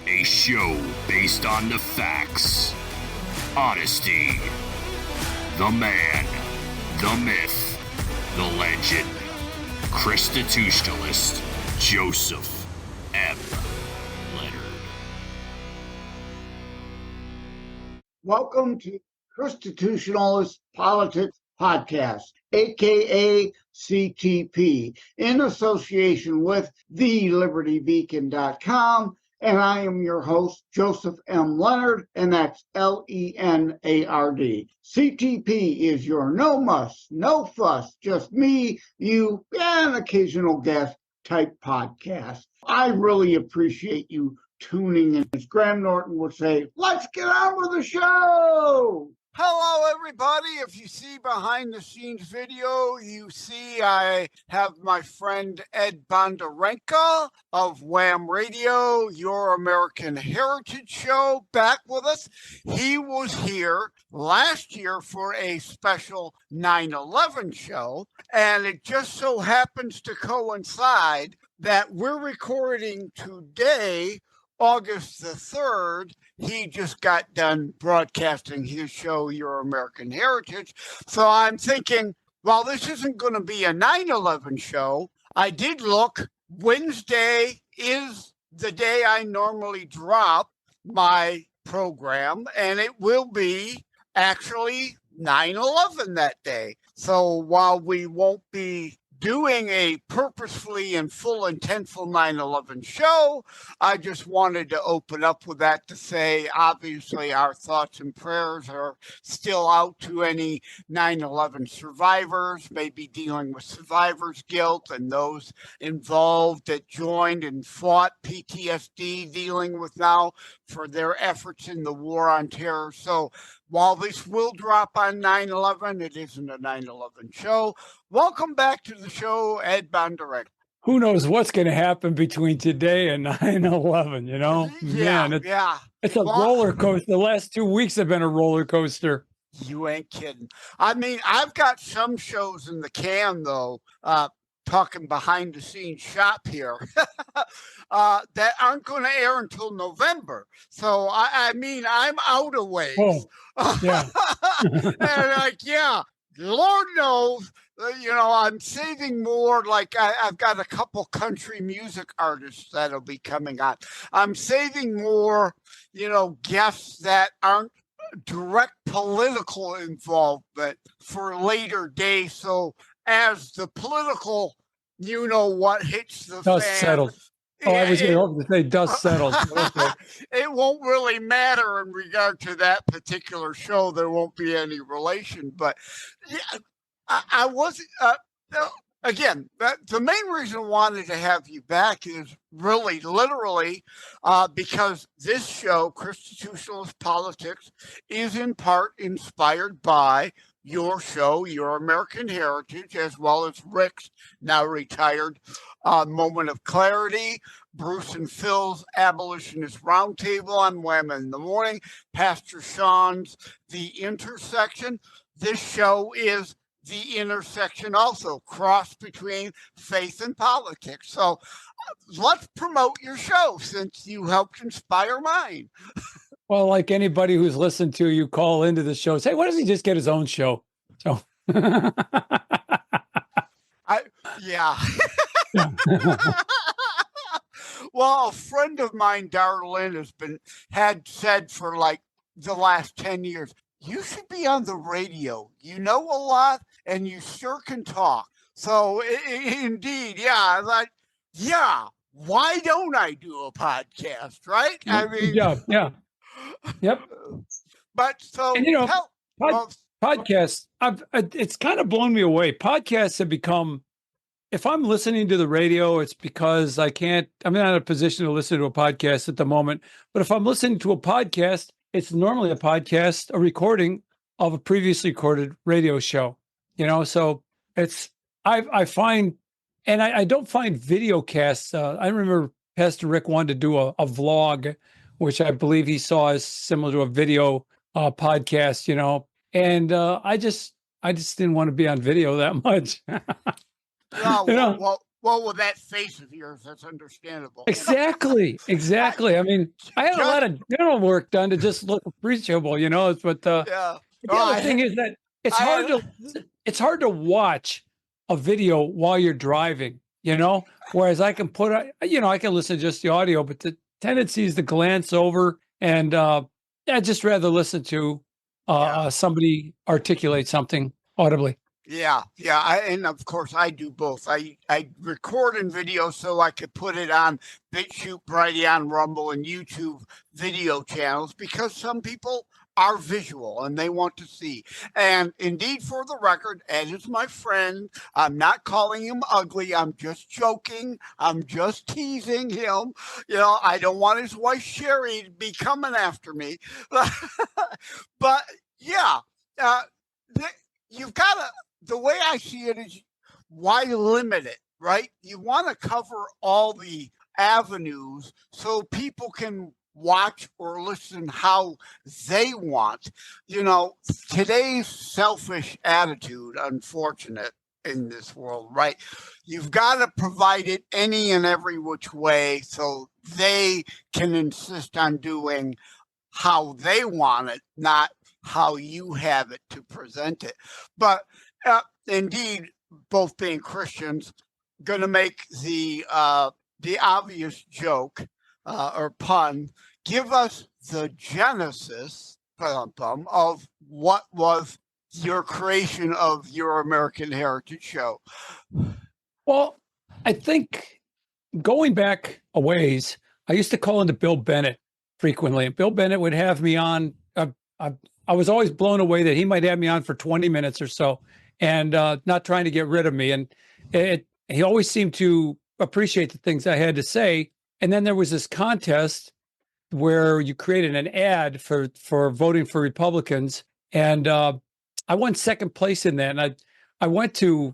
A show based on the facts, honesty, the man, the myth, the legend. ChristiTutionalist Joseph M. Leonard. Welcome to ChristiTutionalist Politics Podcast, aka CTP, in association with thelibertybeacon.com. And I am your host, Joseph M. Leonard, and that's Lenard. CTP is your no muss, no fuss, just me, you, and occasional guest type podcast. I really appreciate you tuning in. As Graham Norton would say, let's get on with the show. Hello, everybody. If you see behind the scenes video, you see I have my friend Ed Bonderenka of WAAMradio Your American Heritage show back with us. He was here last year for a special 9/11 show, and it just so happens to coincide that we're recording today, August the 3rd. He just got done broadcasting his show, Your American Heritage. So I'm thinking, well, this isn't going to be a 9/11 show. I did look. Wednesday is the day I normally drop my program, and it will be actually 9/11 that day. So while we won't be doing a purposefully and full intentful 9/11 show, I just wanted to open up with that to say, obviously, our thoughts and prayers are still out to any 9/11 survivors, maybe dealing with survivor's guilt, and those involved that joined and fought PTSD, dealing with now for their efforts in the war on terror. So while this will drop on 9/11, it isn't a 9/11 show. Welcome back to the show, Ed Bonderenka. Who knows what's going to happen between today and 9/11, you know? Yeah, Man, yeah. It's a roller coaster. The last 2 weeks have been a roller coaster. You ain't kidding. I mean, I've got some shows in the can, though, talking behind the scenes shop here, that aren't going to air until November. So, I mean, I'm out of ways. Oh, yeah. And like, yeah, Lord knows, you know, I'm saving more. Like I've got a couple country music artists that'll be coming on. I'm saving more, you know, guests that aren't direct political involvement for later days. So as the political, you know what, hits the Dust fan, settles. Oh, I was going to say dust settles. Okay. It won't really matter in regard to that particular show. There won't be any relation. But yeah, I was, again, the main reason I wanted to have you back is really literally because this show, ChristiTutionalist Politics, is in part inspired by your show, Your American Heritage, as well as Rick's now retired Moment of Clarity, Bruce and Phil's Abolitionist Roundtable on WAAM in the Morning, Pastor Sean's The Intersection. This show is the intersection also, cross between faith and politics. So let's promote your show since you helped inspire mine. Well, like anybody who's listened to you call into the show, say, why doesn't he just get his own show? So, yeah. Well, a friend of mine, Darlene, had said for like the last 10 years, you should be on the radio. You know a lot and you sure can talk. So indeed, yeah, like, yeah, why don't I do a podcast, right? I mean, yeah. Yep. But so, and, you know, podcasts, it's kind of blown me away. Podcasts have become, if I'm listening to the radio, it's because I'm not in a position to listen to a podcast at the moment. But if I'm listening to a podcast, it's normally a recording of a previously recorded radio show, you know? So I find, and I don't find video casts. I remember Pastor Rick wanted to do a vlog, which I believe he saw as similar to a video podcast, you know? And I just didn't want to be on video that much. Yeah, You know? well, Well, with that face of yours, that's understandable. Exactly. I mean, I had a lot of dental work done to just look appreciable, but Yeah. the other thing is that it's hard to watch a video while you're driving, whereas I can I can listen to just the audio, but the tendency is to glance over and I'd just rather listen to somebody articulate something audibly. Yeah. And of course, I do both. I record in video so I could put it on BitChute, Brighteon, Rumble, and YouTube video channels because some people are visual and they want to see. And indeed, for the record, Ed is my friend. I'm not calling him ugly. I'm just joking. I'm just teasing him. I don't want his wife Sherry to be coming after me. But yeah, you've got to. The way I see it is, why limit it, right? You want to cover all the avenues so people can watch or listen how they want. Today's selfish attitude, unfortunate in this world, right? You've got to provide it any and every which way so they can insist on doing how they want it, not how you have it to present it. But indeed, both being Christians, going to make the obvious joke or pun. Give us the genesis of what was your creation of Your American Heritage show. Well, I think going back a ways, I used to call into Bill Bennett frequently, and Bill Bennett would have me on. I was always blown away that he might have me on for 20 minutes or so, and not trying to get rid of me. And he always seemed to appreciate the things I had to say. And then there was this contest where you created an ad for voting for Republicans, and I won second place in that. And I went to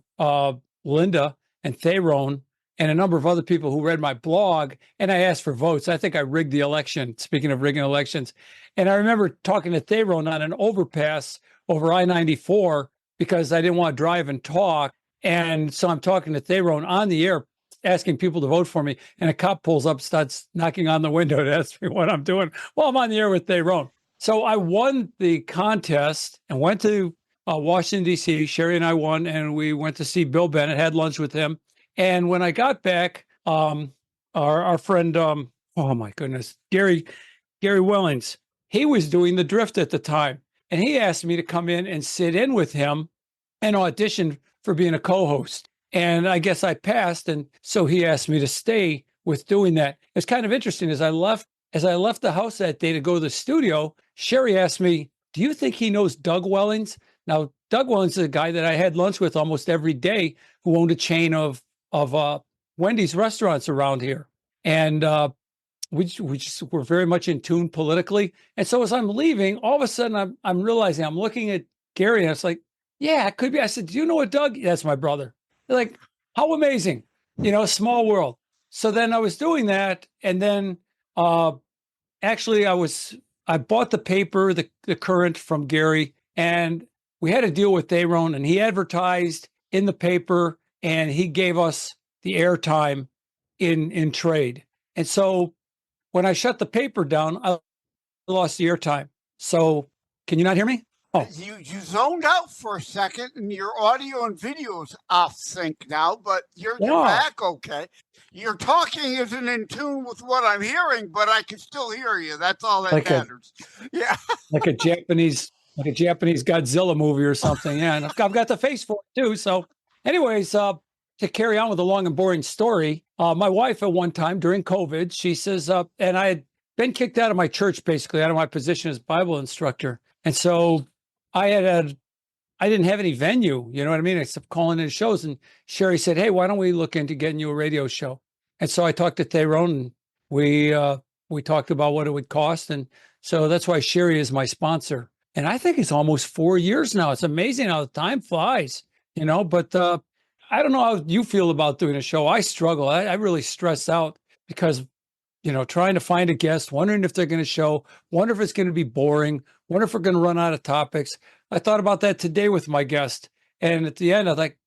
Linda and Theron and a number of other people who read my blog, and I asked for votes. I think I rigged the election, speaking of rigging elections. And I remember talking to Theron on an overpass over I-94 because I didn't want to drive and talk. And so I'm talking to Theron on the air, asking people to vote for me. And a cop pulls up, starts knocking on the window to ask me what I'm doing while I'm on the air with Theron. So I won the contest and went to Washington, D.C. Sherry and I won, and we went to see Bill Bennett, had lunch with him. And when I got back, our friend, oh my goodness, Gary Wellings, he was doing the drift at the time. And he asked me to come in and sit in with him and audition for being a co-host. And I guess I passed. And so he asked me to stay with doing that. It's kind of interesting. As I left the house that day to go to the studio, Sherry asked me, do you think he knows Doug Wellings? Now, Doug Wellings is a guy that I had lunch with almost every day who owned a chain of Wendy's restaurants around here. And we just were very much in tune politically. And so as I'm leaving, all of a sudden I'm realizing I'm looking at Gary and it's like, yeah, it could be. I said, do you know what Doug? That's my brother. They're like, how amazing, small world. So then I was doing that. And then actually I bought the paper, the Current from Gary, and we had a deal with Theron, and he advertised in the paper and he gave us the airtime in trade. And so when I shut the paper down, I lost the airtime. So can you not hear me? Oh, you zoned out for a second, and your audio and video is off sync now, but you're back okay. Your talking isn't in tune with what I'm hearing, but I can still hear you. That's all that matters. Yeah, like a Japanese Godzilla movie or something. Yeah, and I've got the face for it too. So, anyways, to carry on with a long and boring story, my wife at one time during COVID, she says, and I had been kicked out of my church, basically out of my position as Bible instructor, and so I didn't have any venue, you know what I mean, except calling in shows. And Sherry said, hey, why don't we look into getting you a radio show? And so I talked to Theron, and we talked about what it would cost. And so that's why Sherry is my sponsor. And I think it's almost 4 years now. It's amazing how the time flies, but I don't know how you feel about doing a show. I struggle. I really stress out because, trying to find a guest, wondering if they're going to show, wonder if it's going to be boring, wonder if we're going to run out of topics. I thought about that today with my guest, And at the end, I was like,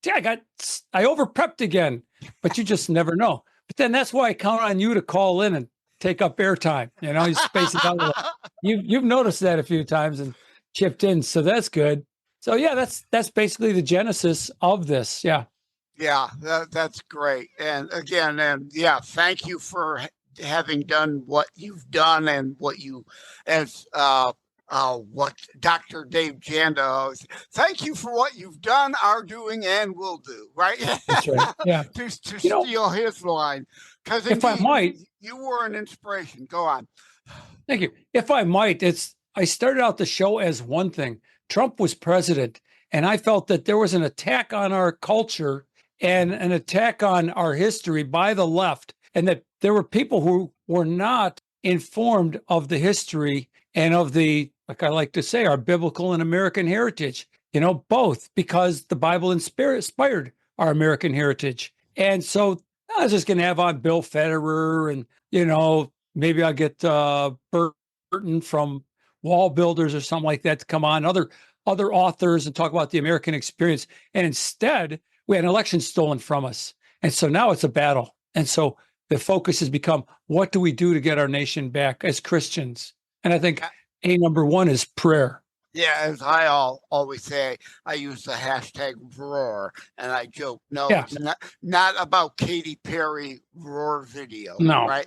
I over prepped again, but you just never know. But then that's why I count on you to call in and take up airtime. You space it out a little. You've noticed that a few times and chipped in. So that's good. So yeah, that's basically the genesis of this. Yeah. Yeah, that's great. And again, thank you for having done what you've done and what you, as what Dr. Dave Janda, thank you for what you've done, are doing, and will do. Right? That's right. Yeah. to steal his line, because if I might, you were an inspiration. Go on. Thank you. If I might, I started out the show as one thing. Trump was president, and I felt that there was an attack on our culture and an attack on our history by the left, and that there were people who were not informed of the history and of the, like I like to say, our biblical and American heritage, both, because the Bible inspired our American heritage. And so I was just going to have on Bill Federer and, maybe I'll get Burton from Wall Builders or something like that to come on, other authors, and talk about the American experience. And instead, we had an election stolen from us. And so now it's a battle. And so the focus has become, what do we do to get our nation back as Christians? And I think number one is prayer. Yeah, as I always say, I use the hashtag roar, and I joke, no, Yeah. It's not about Katy Perry roar video, No. right?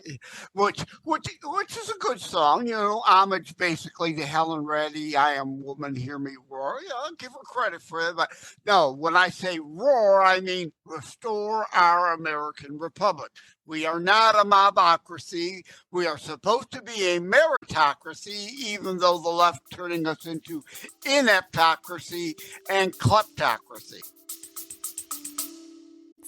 Which is a good song, homage basically to Helen Reddy, I Am Woman, Hear Me Roar. I'll give her credit for it, but no, when I say roar, I mean restore our American Republic. We are not a mobocracy. We are supposed to be a meritocracy, even though the left turning us into ineptocracy and kleptocracy.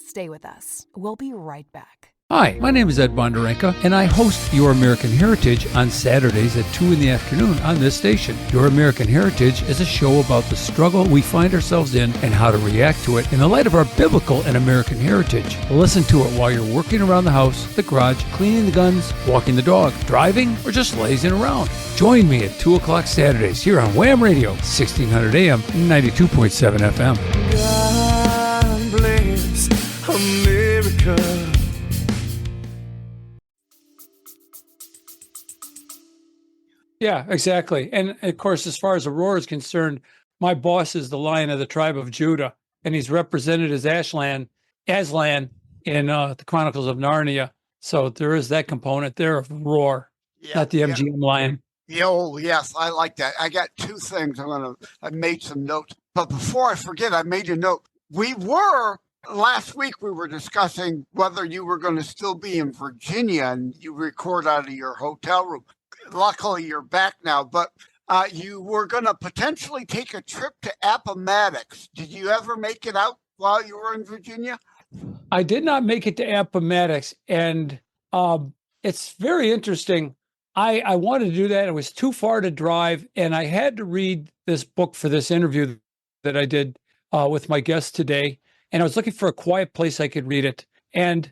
Stay with us. We'll be right back. Hi, my name is Ed Bonderenka, and I host Your American Heritage on Saturdays at 2 in the afternoon on this station. Your American Heritage is a show about the struggle we find ourselves in and how to react to it in the light of our biblical and American heritage. Listen to it while you're working around the house, the garage, cleaning the guns, walking the dog, driving, or just lazing around. Join me at 2 o'clock Saturdays here on WAAMradio, 1600 AM, 92.7 FM. God bless America. Yeah, exactly. And of course, as far as Aurora is concerned, my boss is the Lion of the tribe of Judah, and he's represented as Aslan in the Chronicles of Narnia. So there is that component there of roar, not the MGM lion. Oh, yes, I like that. I got two things. I made some notes. But before I forget, I made a note. Last week we were discussing whether you were going to still be in Virginia and you record out of your hotel room. Luckily, you're back now, but you were going to potentially take a trip to Appomattox. Did you ever make it out while you were in Virginia? I did not make it to Appomattox, and it's very interesting. I wanted to do that. It was too far to drive, and I had to read this book for this interview that I did with my guest today, and I was looking for a quiet place I could read it. And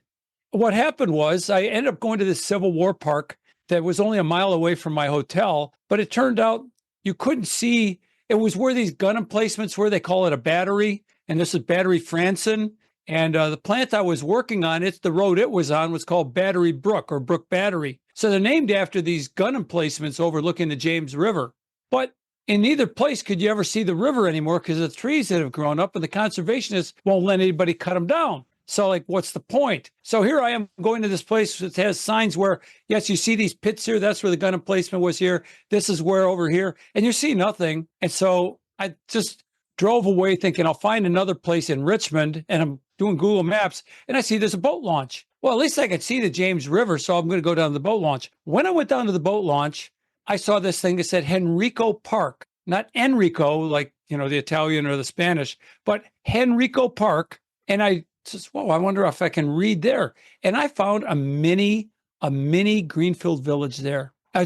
what happened was I ended up going to this Civil War park that was only a mile away from my hotel, but it turned out you couldn't see. It was where these gun emplacements were. They call it a battery, and this is Battery Franson. And the plant I was working on, the road it was on was called Battery Brook or Brook Battery. So they're named after these gun emplacements overlooking the James River. But in neither place could you ever see the river anymore because of the trees that have grown up, and the conservationists won't let anybody cut them down. So what's the point? So here I am going to this place that has signs where, yes, you see these pits here. That's where the gun emplacement was here. This is where over here. And you see nothing. And so I just drove away thinking I'll find another place in Richmond, and I'm doing Google Maps, and I see there's a boat launch. Well, at least I could see the James River, so I'm going to go down to the boat launch. When I went down to the boat launch, I saw this thing that said Henrico Park, not Enrico, like, the Italian or the Spanish, but Henrico Park. And I says, whoa, I wonder if I can read there. And I found a mini Greenfield village there. I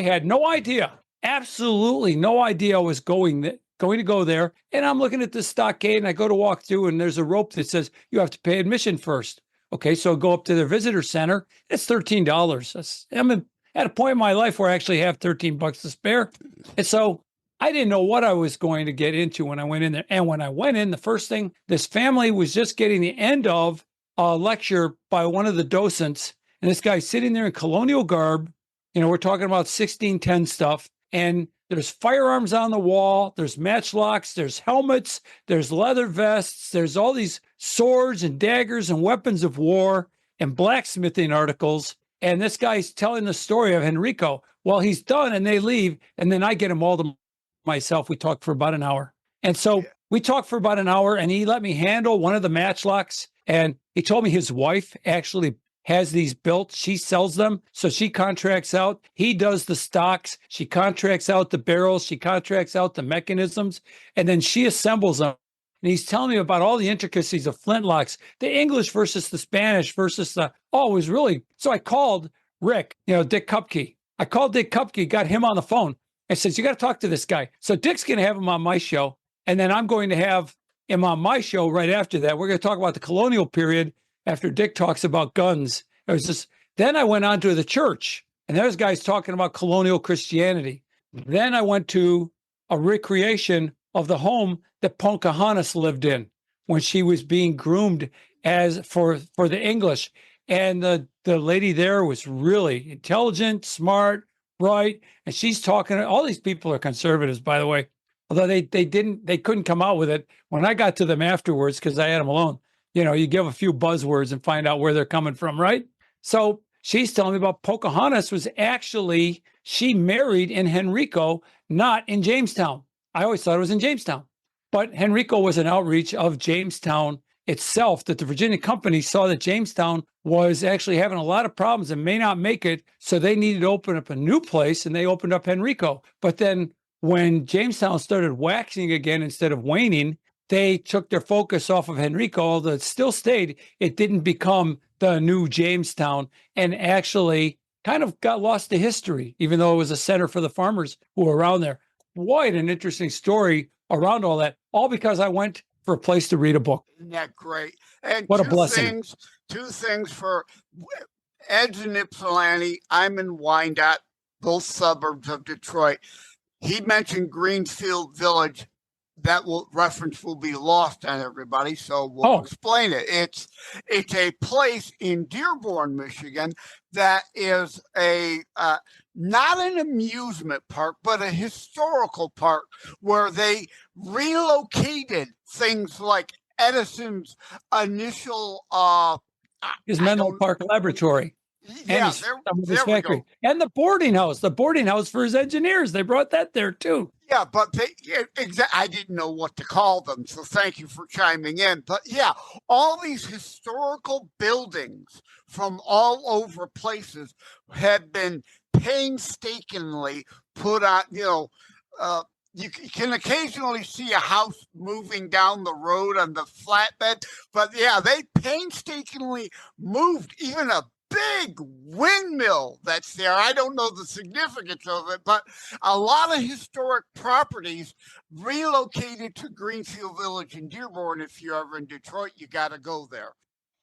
had no idea, absolutely no idea I was going to go there. And I'm looking at this stockade, and I go to walk through, and there's a rope that says you have to pay admission first. Okay, so I go up to their visitor center. It's $13. I'm at a point in my life where I actually have $13 to spare. And so I didn't know what I was going to get into when I went in there. And when I went in, the first thing, this family was just getting the end of a lecture by one of the docents. And this guy's sitting there in colonial garb. We're talking about 1610 stuff. And there's firearms on the wall. There's matchlocks. There's helmets. There's leather vests. There's all these swords and daggers and weapons of war and blacksmithing articles. And this guy's telling the story of Henrico. Well, he's done and they leave. And then I get him all to myself. We talked for about an hour. And so we talked for about an hour and he let me handle one of the matchlocks. And he told me his wife actually has these built. She sells them. So she contracts out. He does the stocks. She contracts out the barrels. She contracts out the mechanisms. And then she assembles them. And he's telling me about all the intricacies of flintlocks, the English versus the Spanish versus it was really. So I called Rick, Dick Kupke. I called Dick Kupke, got him on the phone. I said, you got to talk to this guy. So Dick's going to have him on my show. And then I'm going to have him on my show right after that. We're going to talk about the colonial period after Dick talks about guns. It was just, then I went on to the church and there's guys talking about colonial Christianity. Then I went to a recreation of the home that Pocahontas lived in when she was being groomed as for the English. And the lady there was really intelligent, smart, bright. And she's talking, all these people are conservatives, by the way, although they couldn't come out with it. When I got to them afterwards, because I had them alone, you give a few buzzwords and find out where they're coming from, right? So she's telling me about Pocahontas was actually, she married in Henrico, not in Jamestown. I always thought it was in Jamestown. But Henrico was an outreach of Jamestown itself, that the Virginia company saw that Jamestown was actually having a lot of problems and may not make it. So they needed to open up a new place and they opened up Henrico. But then when Jamestown started waxing again instead of waning, they took their focus off of Henrico, although it still stayed. It didn't become the new Jamestown and actually kind of got lost to history, even though it was a center for the farmers who were around there. Quite an interesting story around all that, all because I went for a place to read a book. Isn't that great? And what a blessing. Two things for Ed's in Ypsilanti. I'm in Wyandotte, both suburbs of Detroit. He mentioned Greenfield Village. That reference will be lost on everybody, so we'll explain it. It's a place in Dearborn, Michigan, that is a not an amusement park, but a historical park where they relocated things like Edison's initial his Menlo Park laboratory. Yeah, and his factory. And the boarding house for his engineers. They brought that there too. Yeah, but I didn't know what to call them, so thank you for chiming in. But yeah, all these historical buildings from all over places have been painstakingly put on, you can occasionally see a house moving down the road on the flatbed, but yeah, they painstakingly moved even a big windmill that's there. I don't know the significance of it, but a lot of historic properties relocated to Greenfield Village in Dearborn. If you're ever in Detroit, you got to go there.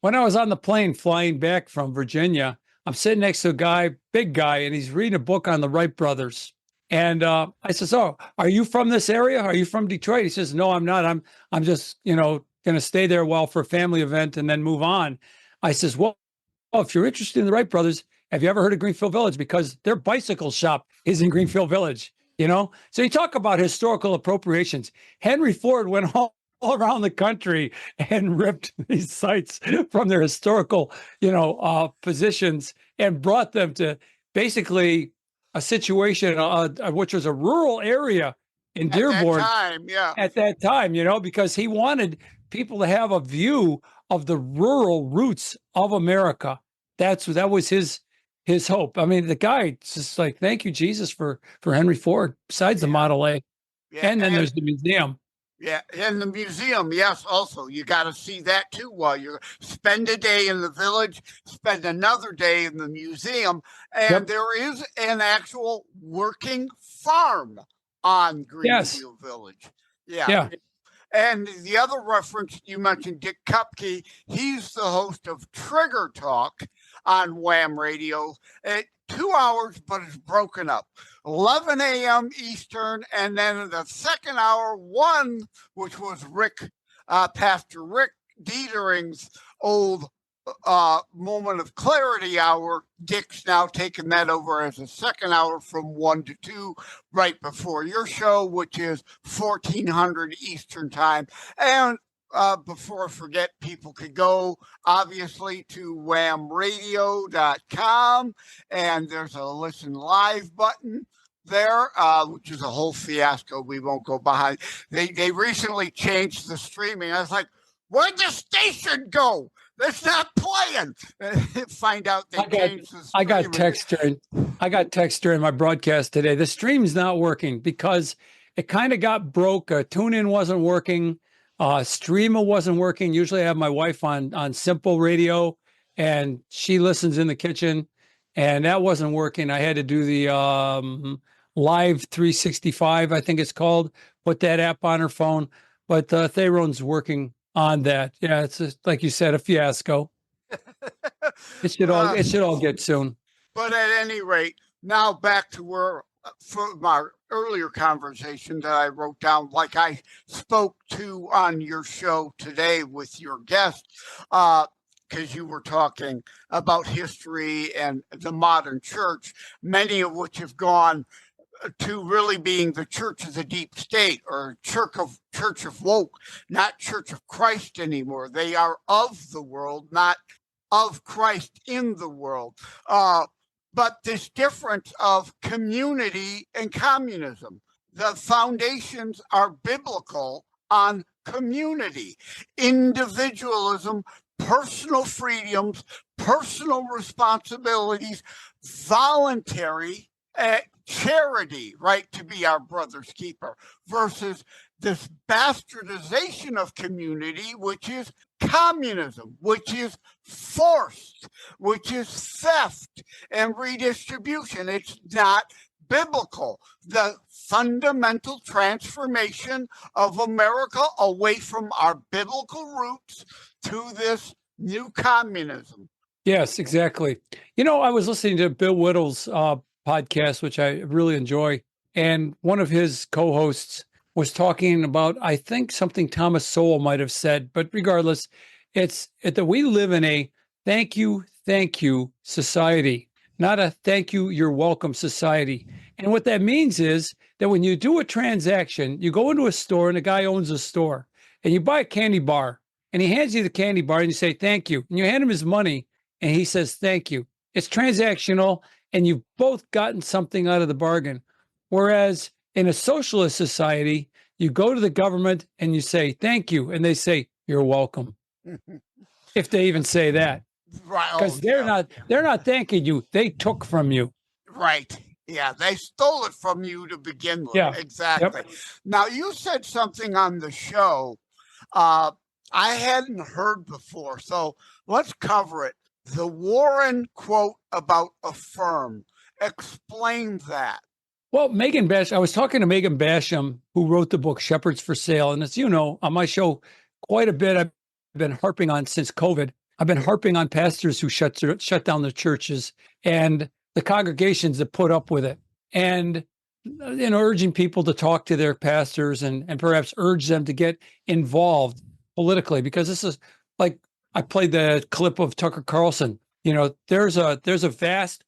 When I was on the plane flying back from Virginia, I'm sitting next to a guy, big guy, and he's reading a book on the Wright brothers. And I says, "Oh, are you from this area? Are you from Detroit?" He says, "No, I'm not. I'm just, going to stay there a while for a family event and then move on." I says, "Well, if you're interested in the Wright brothers, have you ever heard of Greenfield Village? Because their bicycle shop is in Greenfield Village, So you talk about historical appropriations. Henry Ford went all around the country and ripped these sites from their historical, positions and brought them to basically a situation, which was a rural area in Dearborn at that time, because he wanted people to have a view of the rural roots of America. That was his hope. I mean, the guy just like, thank you, Jesus, for Henry Ford, besides the Model A. Yeah, and then there's the museum. Yeah, and the museum, yes, also. You got to see that, too, while you spend a day in the village, spend another day in the museum, and there is an actual working farm on Greenfield Village. Yeah. And the other reference, you mentioned Dick Kupke. He's the host of Trigger Talk on WAAM Radio. 2 hours, but it's broken up. 11 a.m. Eastern, and then the second hour, 1, which was Pastor Rick Dietering's old Moment of Clarity hour. Dick's now taken that over as a second hour from 1 to 2, right before your show, which is 1400 Eastern time. And before I forget, people could go, obviously, to WAAMradio.com, and there's a listen live button there, which is a whole fiasco. We won't go behind. They recently changed the streaming. I was like, where'd the station go? It's not playing. Find out they changed the streaming. I got text during my broadcast today. The stream's not working because it kind of got broke. TuneIn wasn't working. Streamer wasn't working. Usually I have my wife on Simple Radio, and she listens in the kitchen, and that wasn't working. I had to do the Live 365, I think it's called, put that app on her phone, but Theron's working on that. Yeah, it's just, like you said, a fiasco. It should all get soon. But at any rate, now back to where from my earlier conversation that I wrote down, like I spoke to on your show today with your guest, because you were talking about history and the modern church, many of which have gone to really being the church of the deep state, or church of woke, not Church of Christ anymore. They are of the world, not of Christ in the world. But this difference of community and communism, the foundations are biblical on community, individualism, personal freedoms, personal responsibilities, voluntary charity, right, to be our brother's keeper, versus this bastardization of community, which is communism, which is forced, which is theft and redistribution. It's not biblical. The fundamental transformation of America away from our biblical roots to this new communism. Yes, exactly. You know, I was listening to Bill Whittle's podcast, which I really enjoy, and one of his co-hosts was talking about, I think, something Thomas Sowell might have said, but regardless, it's that we live in a thank you society, not a thank you, you're welcome society. And what that means is that when you do a transaction, you go into a store and the guy owns a store, and you buy a candy bar, and he hands you the candy bar and you say thank you, and you hand him his money and he says thank you. It's transactional, and you've both gotten something out of the bargain. Whereas in a socialist society, you go to the government and you say thank you, and they say you're welcome. If they even say that. Right. Because they're not thanking you. They took from you. Right. Yeah, they stole it from you to begin with. Yeah. Exactly. Yep. Now, you said something on the show I hadn't heard before, so let's cover it. The Warren quote about affirm. Explain that. Well, Megan Basham, I was talking to Megan Basham, who wrote the book Shepherds for Sale. And as you know, on my show, quite a bit I've been harping on since COVID. I've been harping on pastors who shut down their churches and the congregations that put up with it. And urging people to talk to their pastors and perhaps urge them to get involved politically, because this is like, I played the clip of Tucker Carlson. You know, there's a vast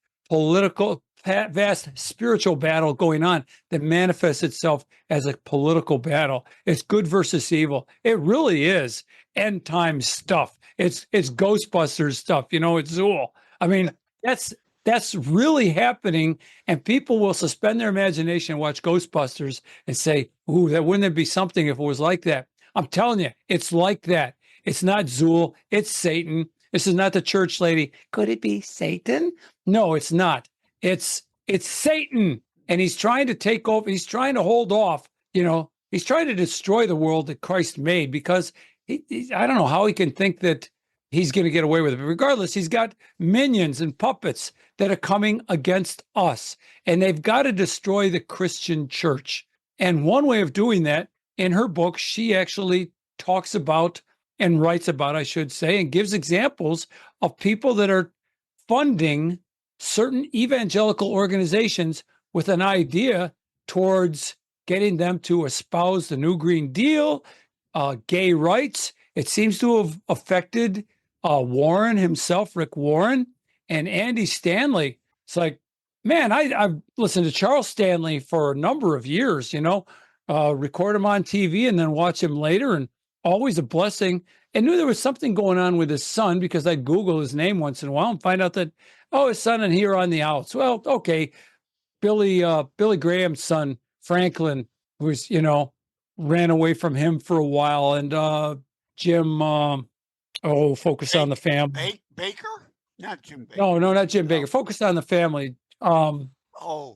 spiritual battle going on that manifests itself as a political battle. It's good versus evil. It really is end time stuff. It's Ghostbusters stuff. You know, it's Zool. I mean, that's really happening, and people will suspend their imagination and watch Ghostbusters and say, "Ooh, that wouldn't it be something if it was like that?" I'm telling you, it's like that. It's not Zool. It's Satan. This is not the church lady. Could it be Satan? No, it's not. It's Satan, and he's trying to take over. He's trying to hold off. You know, he's trying to destroy the world that Christ made, because I don't know how he can think that he's going to get away with it. But regardless, he's got minions and puppets that are coming against us, and they've got to destroy the Christian church. And one way of doing that, in her book, she actually talks about and writes about, I should say, and gives examples of people that are funding certain evangelical organizations with an idea towards getting them to espouse the New Green Deal, gay rights. It seems to have affected Warren himself, Rick Warren, and Andy Stanley. It's like, man, I've listened to Charles Stanley for a number of years, record him on TV and then watch him later, and always a blessing. And knew there was something going on with his son because I'd Google his name once in a while and find out that, his son and he are on the outs. Well, okay, Billy Graham's son, Franklin, was, ran away from him for a while. And Jim, Focus on the Family. Baker? Not Jim Baker. No, not Jim Baker. Focus on the Family.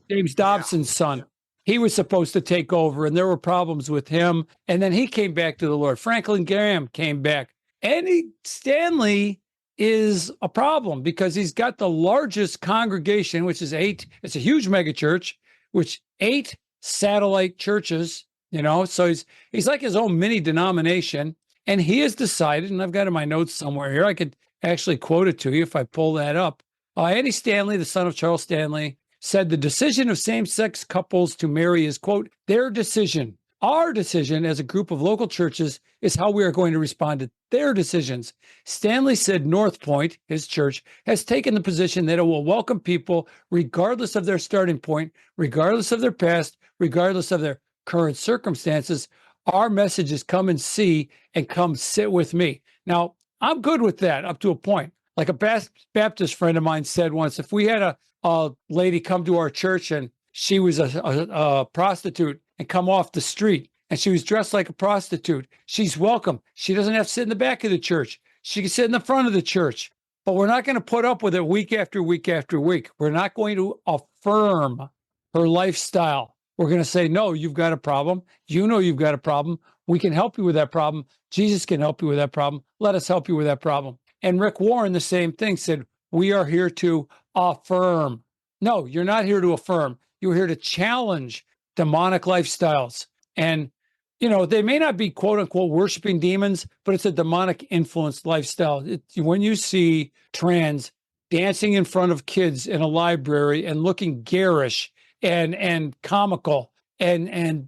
James Dobson's son. Yeah. He was supposed to take over, and there were problems with him. And then he came back to the Lord. Franklin Graham came back. Andy Stanley is a problem because he's got the largest congregation, which is 8. It's a huge megachurch, which 8 satellite churches, so he's like his own mini denomination. And he has decided, and I've got it in my notes somewhere here, I could actually quote it to you if I pull that up. Andy Stanley, the son of Charles Stanley, said the decision of same-sex couples to marry is, quote, their decision. Our decision as a group of local churches is how we are going to respond to their decisions. Stanley said North Point, his church, has taken the position that it will welcome people regardless of their starting point, regardless of their past, regardless of their current circumstances. Our message is come and see and come sit with me. Now, I'm good with that up to a point. Like a Baptist friend of mine said once, if we had a lady come to our church and she was a prostitute and come off the street and she was dressed like a prostitute, she's welcome. She doesn't have to sit in the back of the church. She can sit in the front of the church. But we're not going to put up with it week after week after week. We're not going to affirm her lifestyle. We're going to say, no, you've got a problem. You've got a problem. We can help you with that problem. Jesus can help you with that problem. Let us help you with that problem. And Rick Warren, the same thing, said, we are here to affirm. No, you're not here to affirm. You're here to challenge demonic lifestyles. And, they may not be, quote unquote, worshiping demons, but it's a demonic influenced lifestyle. When you see trans dancing in front of kids in a library and looking garish and comical, and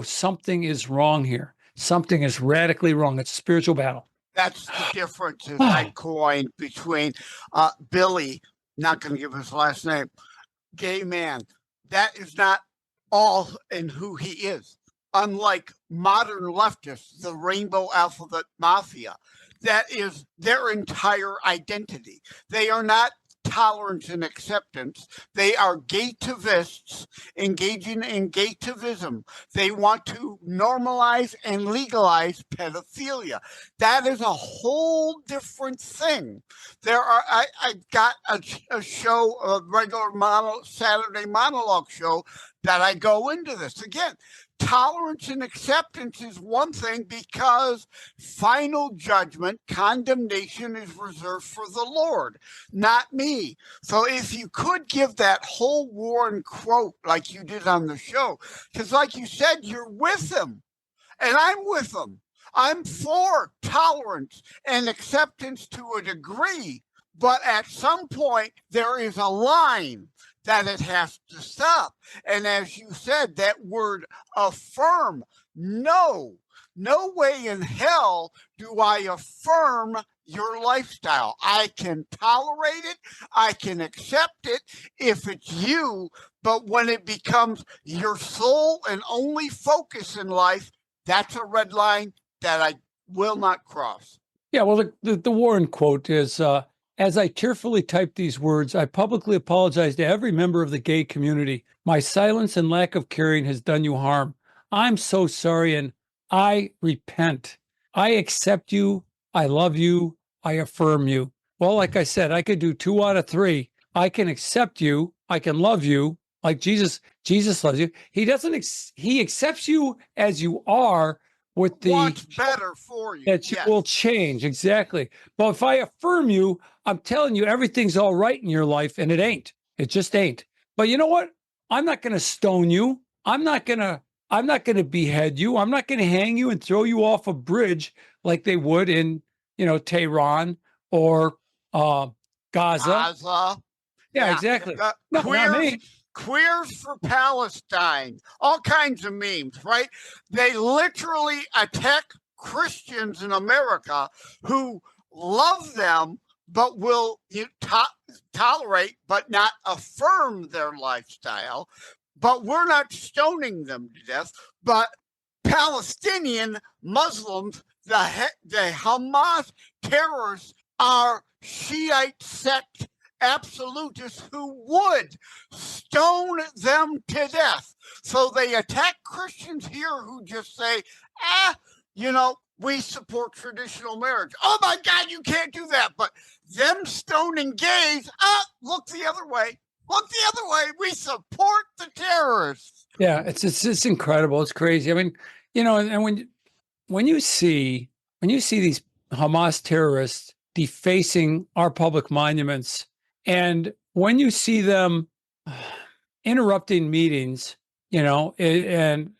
something is wrong here. Something is radically wrong. It's a spiritual battle. That's the difference, as I coined, between Billy, not going to give his last name, gay man. That is not all in who he is. Unlike modern leftists, the Rainbow Alphabet Mafia, that is their entire identity. They are not tolerance and acceptance. They are gaytivists engaging in gaytivism. They want to normalize and legalize pedophilia. That is a whole different thing. I got a show, a regular Saturday monologue show that I go into this. Again, tolerance and acceptance is one thing because final judgment, condemnation is reserved for the Lord, not me. So if you could give that whole Warren quote like you did on the show, because like you said, you're with him and I'm with him. I'm for tolerance and acceptance to a degree, but at some point there is a line that it has to stop. And as you said, that word affirm, no way in hell do I affirm your lifestyle. I can tolerate it. I can accept it if it's you. But when it becomes your sole and only focus in life, that's a red line that I will not cross. Yeah, well, the Warren quote is, as I tearfully type these words, I publicly apologize to every member of the gay community. My silence and lack of caring has done you harm. I'm so sorry, and I repent. I accept you. I love you. I affirm you. Well, like I said, I could do 2 out of 3. I can accept you. I can love you like Jesus loves you. He accepts you as you are, with the what's better for you. That you will change. Exactly. But if I affirm you, I'm telling you everything's all right in your life, and it ain't. It just ain't. But you know what? I'm not going to stone you. I'm not going to behead you. I'm not going to hang you and throw you off a bridge like they would in, Tehran or Gaza. Gaza. Yeah, exactly. No, not me. Queers for Palestine, all kinds of memes, right? They literally attack Christians in America who love them, but will tolerate but not affirm their lifestyle. But we're not stoning them to death. But Palestinian Muslims, the Hamas terrorists, are Shiite sect absolutists who would stone them to death. So they attack Christians here who just say, we support traditional marriage. Oh my God, you can't do that. But them stoning gays, look the other way. Look the other way. We support the terrorists. Yeah, it's incredible. It's crazy. I mean, and when you see these Hamas terrorists defacing our public monuments, and when you see them interrupting meetings, and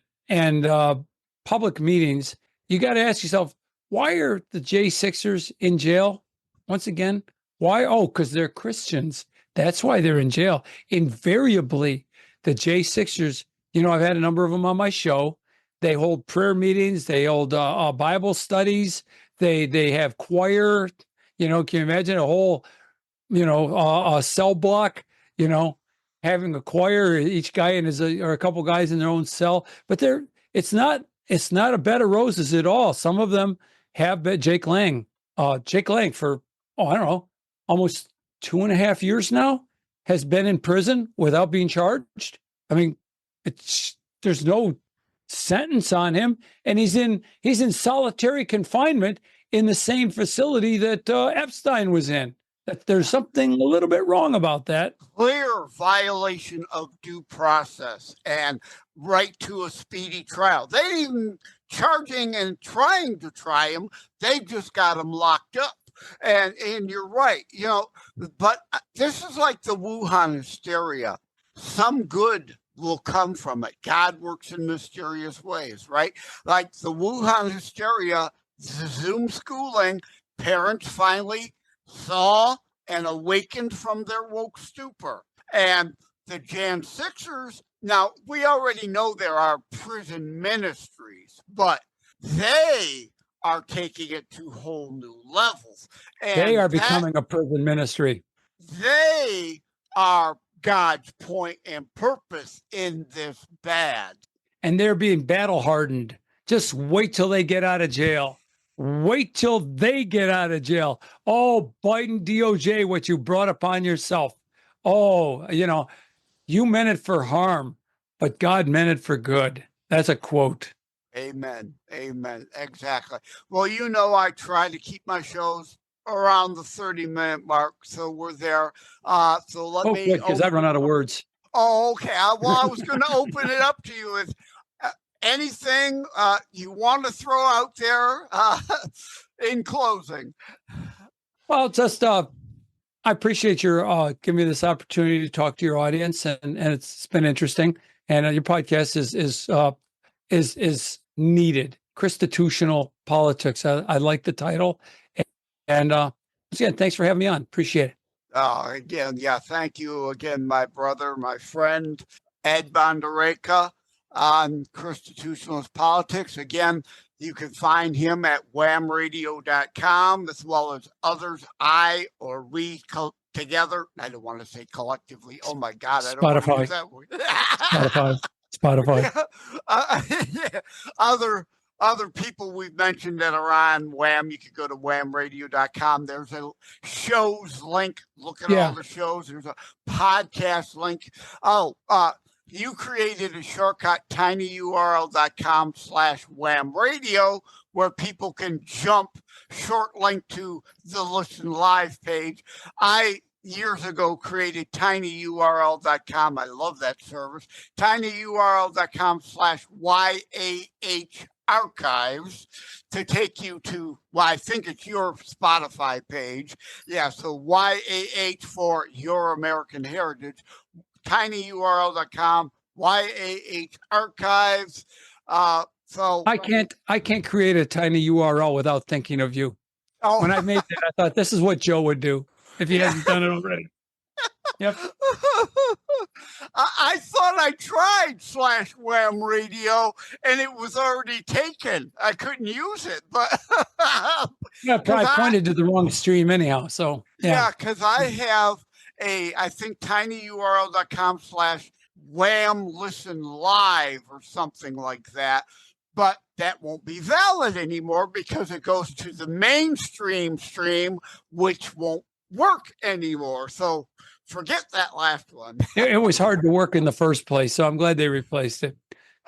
public meetings, you got to ask yourself, why are the J6ers in jail? Once again, why? Oh, because they're Christians. That's why they're in jail. Invariably, the J6ers, I've had a number of them on my show. They hold prayer meetings. They hold Bible studies. They have choir. Can you imagine a whole a cell block, having a choir, each guy or a couple guys in their own cell. But it's not a bed of roses at all. Some of them have been Jake Lang for, I don't know, almost 2.5 years now has been in prison without being charged. I mean, there's no sentence on him, and he's in solitary confinement in the same facility that Epstein was in. That there's something a little bit wrong about that. Clear violation of due process and right to a speedy trial. They ain't even charging and trying to try him. They've just got him locked up. And you're right, but this is like the Wuhan hysteria. Some good will come from it. God works in mysterious ways, right? Like the Wuhan hysteria, the Zoom schooling, parents finally saw and awakened from their woke stupor. And the Jan 6ers, now we already know there are prison ministries, but they are taking it to whole new levels. And they are becoming a prison ministry. They are God's point and purpose in this bad. And they're being battle hardened. Just wait till they get out of jail. Wait till they get out of jail. Oh, Biden DOJ, what you brought upon yourself. Oh, you meant it for harm, but God meant it for good. That's a quote. Amen. Amen. Exactly. Well, I try to keep my shows around the 30-minute mark, so we're there. So let me. Because I run out of words. Oh, okay. Well, I was going to open it up to you with anything you want to throw out there in closing. Well, just I appreciate your giving me this opportunity to talk to your audience, and it's been interesting. And your podcast is needed. ChristiTutional Politics. I like the title. And again, thanks for having me on. Appreciate it. Again, yeah, thank you again, my brother, my friend, Ed Bonderenka on ChristiTutionalist Politics. Again, you can find him at WAAMradio.com, as well as others, we together. I don't want to say collectively. Oh my God, I don't want to use that word. Spotify. Yeah. Other people we've mentioned that are on WAAM, you could go to WAAMradio.com. There's a shows link. Look at all the shows. There's a podcast link. You created a shortcut, tinyurl.com/WAAMradio, where people can jump short link to the Listen Live page. I years ago created tinyurl.com. I love that service. tinyurl.com/YAH archives to take you to, I think it's your Spotify page. Yeah, so YAH for Your American Heritage. tinyurl.com, YAH archives. So I can't create a tiny URL without thinking of you. When I made that, I thought this is what Joe would do. if he hasn't done it already. Yep. I thought I tried /WAAMradio and it was already taken. I couldn't use it, but Yeah, probably pointed to the wrong stream anyhow. So yeah, because I have I think tinyurl.com/WAAM listen live or something like that. But that won't be valid anymore because it goes to the mainstream stream, which won't work anymore. So forget that last one. It was hard to work in the first place, so I'm glad they replaced it.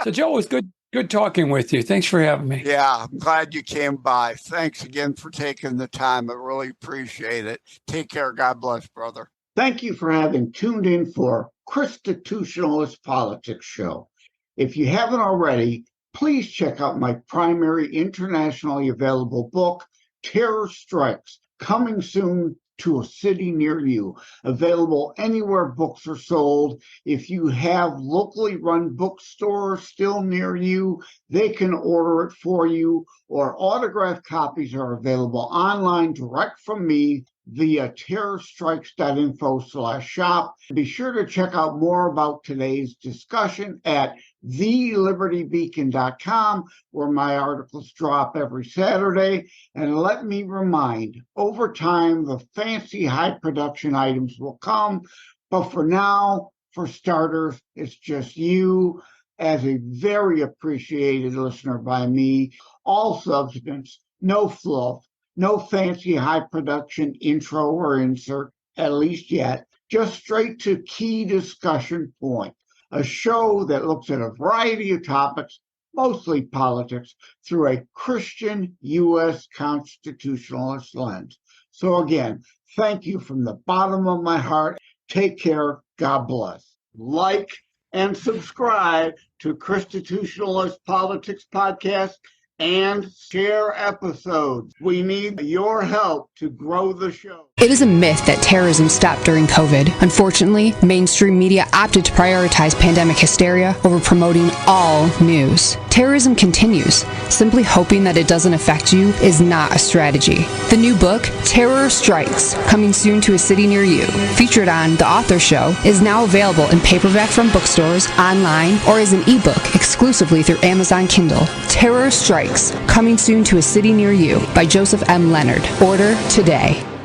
So, Joe, it was good talking with you. Thanks for having me. Yeah, I'm glad you came by. Thanks again for taking the time. I really appreciate it. Take care. God bless, brother. Thank you for having tuned in for ChristiTutionalist Politics show. If you haven't already, please check out my primary internationally available book, Terror Strikes, coming soon to a city near you. Available anywhere books are sold. If you have locally run bookstores still near you, they can order it for you, or autographed copies are available online direct from me via terrorstrikes.info/shop. Be sure to check out more about today's discussion at thelibertybeacon.com, where my articles drop every Saturday. And let me remind, over time, the fancy high production items will come. But for now, for starters, it's just you as a very appreciated listener by me. All substance, no fluff, no fancy high production intro or insert, at least yet, just straight to key discussion point. A show that looks at a variety of topics, mostly politics, through a Christian U.S. constitutionalist lens. So again, thank you from the bottom of my heart. Take care. God bless. Like and subscribe to ChristiTutionalist Politics podcast and share episodes. We need your help to grow the show. It is a myth that terrorism stopped during COVID. Unfortunately, mainstream media opted to prioritize pandemic hysteria over promoting all news. Terrorism continues. Simply hoping that it doesn't affect you is not a strategy. The new book, Terror Strikes, coming soon to a city near you, featured on The Author Show, is now available in paperback from bookstores, online, or as an ebook exclusively through Amazon Kindle. Terror Strikes, coming soon to a city near you by Joseph M. Leonard. Order today.